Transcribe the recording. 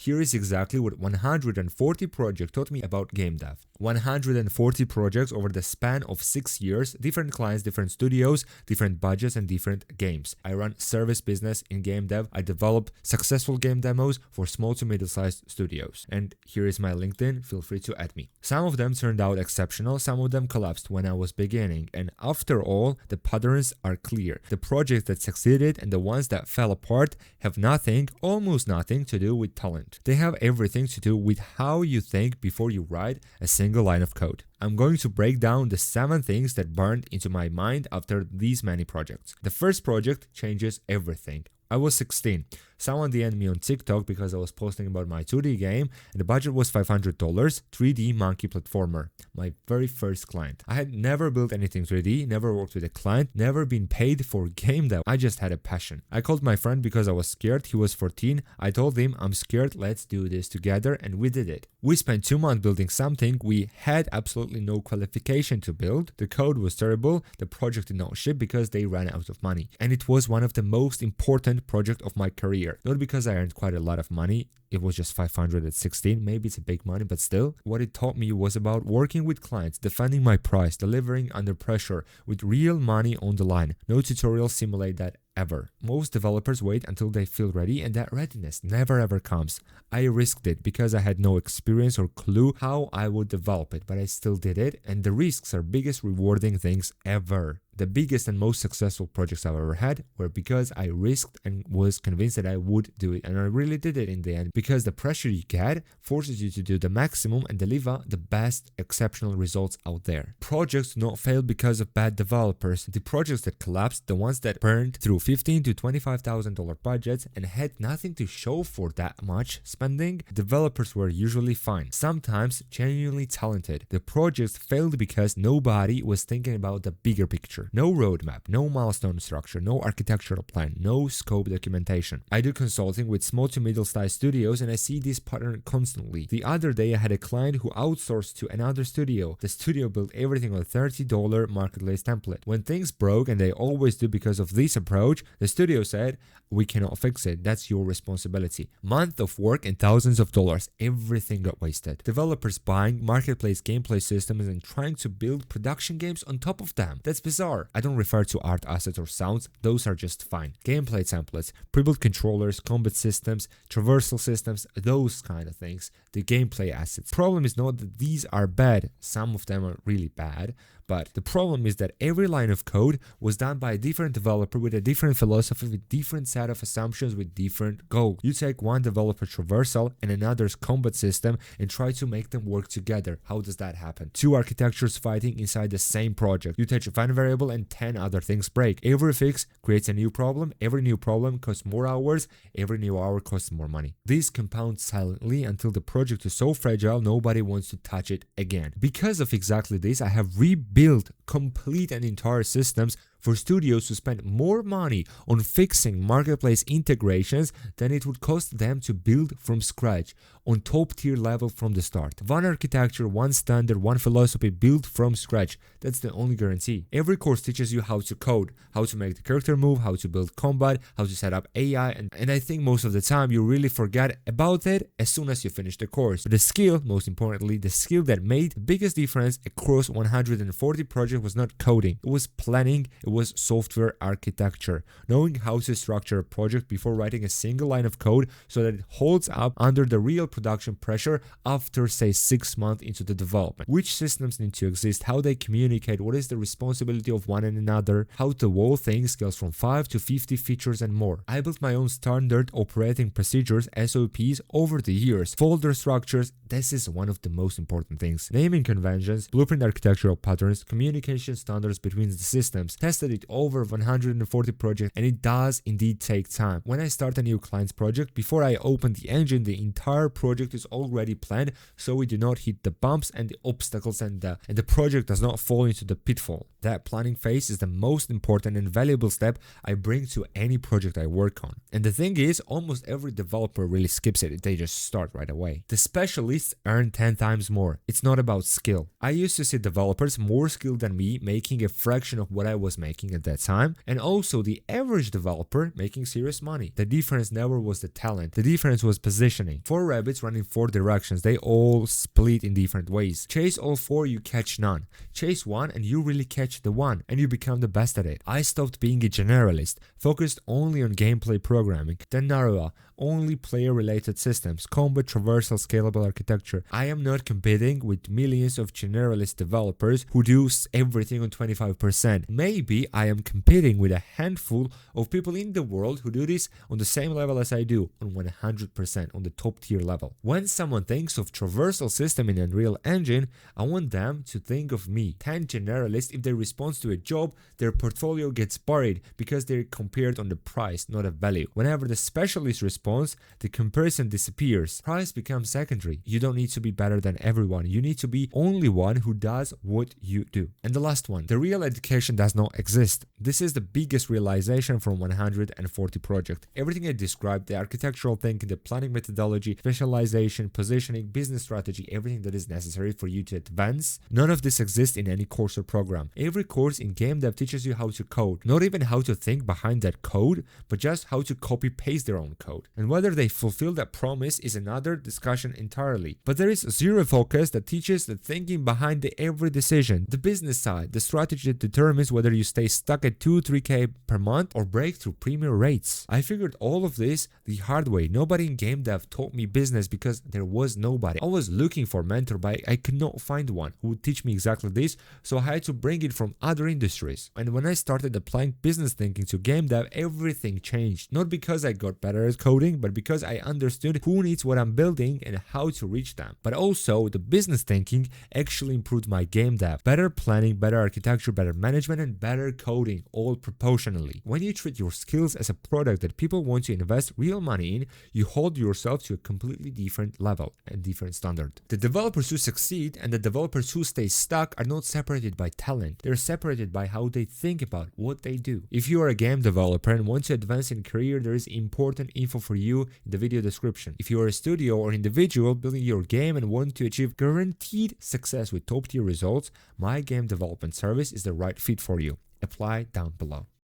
Here is exactly what 140 projects taught me about game dev. 140 projects over the span of 6 years, different clients, different studios, different budgets, and different games. I run service business in game dev. I develop successful game demos for small to middle-sized studios. And here is my LinkedIn, feel free to add me. Some of them turned out exceptional, some of them collapsed when I was beginning, and after all, the patterns are clear. The projects that succeeded and the ones that fell apart have nothing, almost nothing, to do with talent. They have everything to do with how you think before you write a single line of code. I'm going to break down the 7 things that burned into my mind after these many projects. The first project changes everything. I was 16. Someone DM'd me on TikTok because I was posting about my 2D game, and the budget was $500, 3D monkey platformer, my very first client. I had never built anything 3D, never worked with a client, never been paid for game dev. I just had a passion. I called my friend because I was scared. He was 14. I told him, I'm scared, let's do this together, and we did it. We spent 2 months building something we had absolutely no qualification to build. The code was terrible. The project did not ship because they ran out of money. And it was one of the most important projects of my career. Not because I earned quite a lot of money. It was just 500 at 16. Maybe it's a big money, but still. What it taught me was about working with clients, defending my price, delivering under pressure with real money on the line. No tutorials simulate that ever. Most developers wait until they feel ready, and that readiness never ever comes. I risked it because I had no experience or clue how I would develop it, but I still did it, and the risks are biggest rewarding things ever. The biggest and most successful projects I've ever had were because I risked and was convinced that I would do it, and I really did it in the end, because the pressure you get forces you to do the maximum and deliver the best exceptional results out there. Projects do not fail because of bad developers. The projects that collapsed, the ones that burned through $15,000 to $25,000 budgets and had nothing to show for that much spending, developers were usually fine, sometimes genuinely talented. The projects failed because nobody was thinking about the bigger picture. No roadmap, no milestone structure, no architectural plan, no scope documentation. I do consulting with small to middle-sized studios, and I see this pattern constantly. The other day I had a client who outsourced to another studio. The studio built everything on a $30 marketplace template. When things broke, and they always do because of this approach, the studio said, we cannot fix it, that's your responsibility. Month of work and thousands of dollars, everything got wasted. Developers buying marketplace gameplay systems and trying to build production games on top of them. That's bizarre. I don't refer to art assets or sounds, those are just fine. Gameplay templates, pre-built controllers, combat systems, traversal systems, those kind of things. The gameplay assets. Problem is not that these are bad, some of them are really bad, but the problem is that every line of code was done by a different developer with a different philosophy, with different set of assumptions, with different goals. You take one developer's traversal and another's combat system and try to make them work together. How does that happen? 2 architectures fighting inside the same project. You touch one variable and 10 other things break. Every fix creates a new problem. Every new problem costs more hours. Every new hour costs more money. This compounds silently until the project is so fragile nobody wants to touch it again. Because of exactly this, I have rebuilt complete and entire systems for studios to spend more money on fixing marketplace integrations than it would cost them to build from scratch on top tier level from the start. One architecture, one standard, one philosophy built from scratch. That's the only guarantee. Every course teaches you how to code, how to make the character move, how to build combat, how to set up AI, and I think most of the time you really forget about it as soon as you finish the course. But the skill, most importantly, the skill that made the biggest difference across 140 projects was not coding. It was planning, it was software architecture. Knowing how to structure a project before writing a single line of code so that it holds up under the real production pressure after, say, 6 months into the development. Which systems need to exist, how they communicate, what is the responsibility of one and another, how the whole thing scales from 5 to 50 features and more. I built my own standard operating procedures, SOPs, over the years. Folder structures, this is one of the most important things. Naming conventions, blueprint architectural patterns, communication standards between the systems. Tested it over 140 projects, and it does indeed take time. When I start a new client's project, before I open the engine, the entire project is already planned so we do not hit the bumps and the obstacles and the project does not fall into the pitfall. That planning phase is the most important and valuable step I bring to any project I work on. And the thing is, almost every developer really skips it. They just start right away. The specialists earn 10 times more. It's not about skill. I used to see developers more skilled than me making a fraction of what I was making making at that time, and also the average developer making serious money. The difference never was the talent, the difference was positioning. 4 rabbits run in 4 directions, they all split in different ways. Chase all 4, you catch none. Chase one and you really catch the one, and you become the best at it. I stopped being a generalist, focused only on gameplay programming, then narrower, only player-related systems, combat, traversal, scalable architecture. I am not competing with millions of generalist developers who do everything on 25%. Maybe I am competing with a handful of people in the world who do this on the same level as I do, on 100%, on the top tier level. When someone thinks of traversal system in Unreal Engine, I want them to think of me. 10 generalists, if they respond to a job, their portfolio gets buried because they're compared on the price, not a value. Whenever the specialist responds, the comparison disappears. Price becomes secondary. You don't need to be better than everyone. You need to be only one who does what you do. And the last one, the real education does not exist. This is the biggest realization from 140 project. Everything I described, the architectural thinking, the planning methodology, specialization, positioning, business strategy, everything that is necessary for you to advance, none of this exists in any course or program. Every course in game dev teaches you how to code, not even how to think behind that code, but just how to copy paste their own code. And whether they fulfill that promise is another discussion entirely. But there is zero focus that teaches the thinking behind every decision, the business side, the strategy that determines whether you stay stuck at 2-3k per month or break through premier rates. I figured all of this the hard way. Nobody in game dev taught me business because there was nobody. I was looking for a mentor, but I could not find one who would teach me exactly this, so I had to bring it from other industries. And when I started applying business thinking to game dev, everything changed. Not because I got better at coding, but because I understood who needs what I'm building and how to reach them. But also, the business thinking actually improved my game dev. Better planning, better architecture, better management, and better coding, all proportionally. When you treat your skills as a product that people want to invest real money in, you hold yourself to a completely different level and different standard. The developers who succeed and the developers who stay stuck are not separated by talent. They're separated by how they think about what they do. If you are a game developer and want to advance in career, there is important info for you in the video description. If you are a studio or individual building your game and want to achieve guaranteed success with top tier results, my game development service is the right fit for you. Apply down below.